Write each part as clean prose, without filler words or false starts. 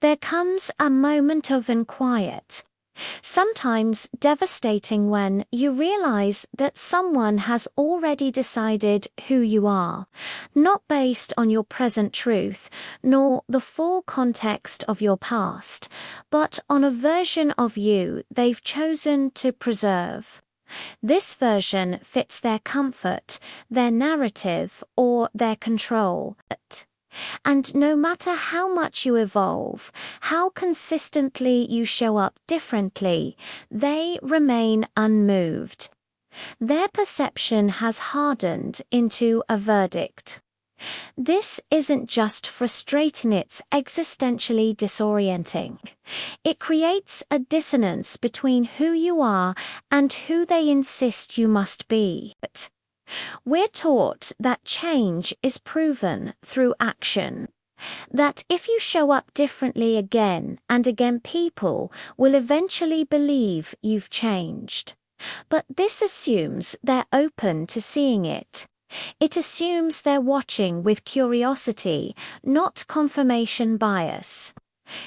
there comes a moment of unquiet, sometimes devastating, when you realize that someone has already decided who you are, not based on your present truth, nor the full context of your past, but on a version of you they've chosen to preserve. This version fits their comfort, their narrative, or their control. And no matter how much you evolve, how consistently you show up differently, they remain unmoved. Their perception has hardened into a verdict. This isn't just frustrating, it's existentially disorienting. It creates a dissonance between who you are and who they insist you must be. We're taught that change is proven through action, that if you show up differently again and again, people will eventually believe you've changed. But this assumes they're open to seeing it. It assumes they're watching with curiosity, not confirmation bias.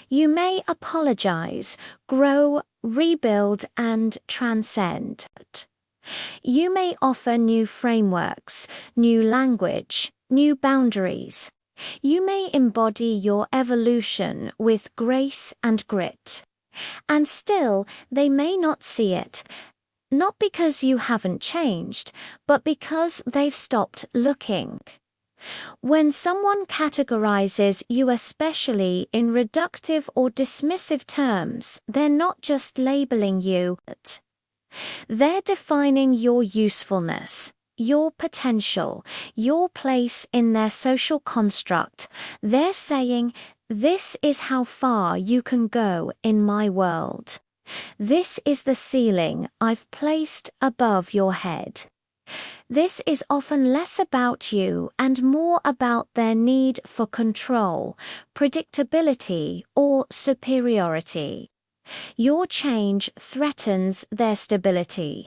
You may apologize, grow, rebuild, and transcend. You may offer new frameworks, new language, new boundaries. You may embody your evolution with grace and grit. And still, they may not see it, not because you haven't changed, but because they've stopped looking. When someone categorizes you, especially in reductive or dismissive terms, they're not just labeling you. They're defining your usefulness, your potential, your place in their social construct. They're saying, this is how far you can go in my world. This is the ceiling I've placed above your head. This is often less about you and more about their need for control, predictability, or superiority. Your change threatens their stability.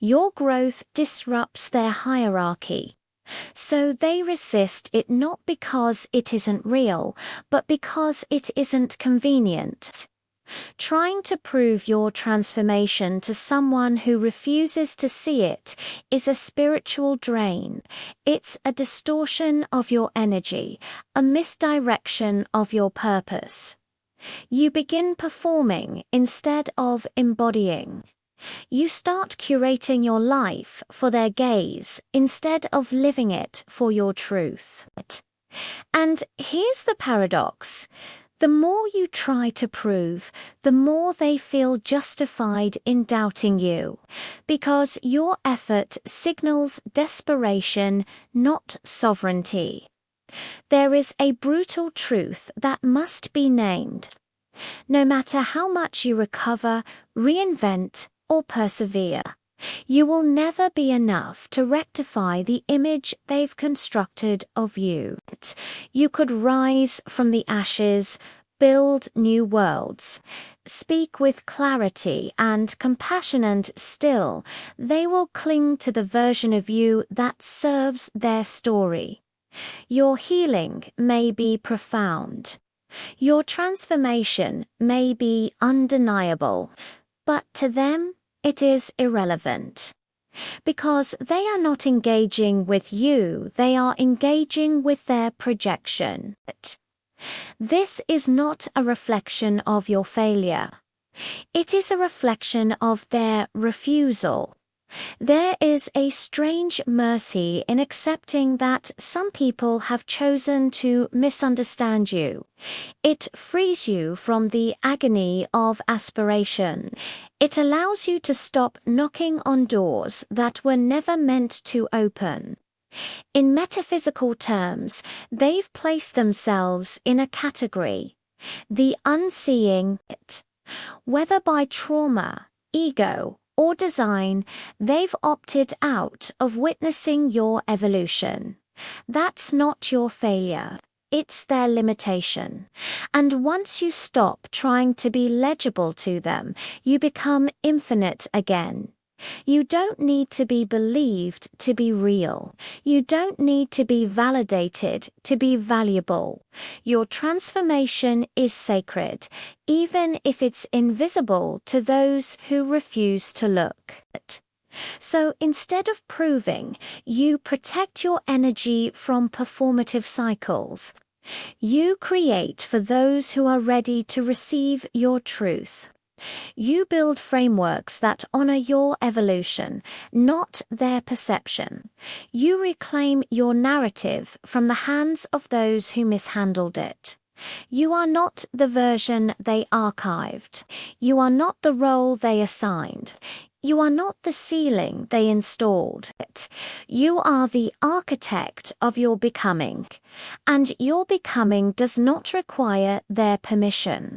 Your growth disrupts their hierarchy. So they resist it, not because it isn't real, but because it isn't convenient. Trying to prove your transformation to someone who refuses to see it is a spiritual drain. It's a distortion of your energy, a misdirection of your purpose. You begin performing instead of embodying. You start curating your life for their gaze instead of living it for your truth. And here's the paradox. The more you try to prove, the more they feel justified in doubting you, because your effort signals desperation, not sovereignty. There is a brutal truth that must be named. No matter how much you recover, reinvent, or persevere, you will never be enough to rectify the image they've constructed of you. You could rise from the ashes, build new worlds, speak with clarity and compassion, and still they will cling to the version of you that serves their story. Your healing may be profound. Your transformation may be undeniable, but to them it is irrelevant. Because they are not engaging with you, they are engaging with their projection. This is not a reflection of your failure. It is a reflection of their refusal. There is a strange mercy in accepting that some people have chosen to misunderstand you. It frees you from the agony of aspiration. It allows you to stop knocking on doors that were never meant to open. In metaphysical terms, they've placed themselves in a category, the unseeing. Whether by trauma, ego, or design, they've opted out of witnessing your evolution. That's not your failure. It's their limitation. And once you stop trying to be legible to them, you become infinite again. You don't need to be believed to be real. You don't need to be validated to be valuable. Your transformation is sacred, even if it's invisible to those who refuse to look. So instead of proving, you protect your energy from performative cycles. You create for those who are ready to receive your truth. You build frameworks that honor your evolution, not their perception. You reclaim your narrative from the hands of those who mishandled it. You are not the version they archived. You are not the role they assigned. You are not the ceiling they installed. You are the architect of your becoming, and your becoming does not require their permission.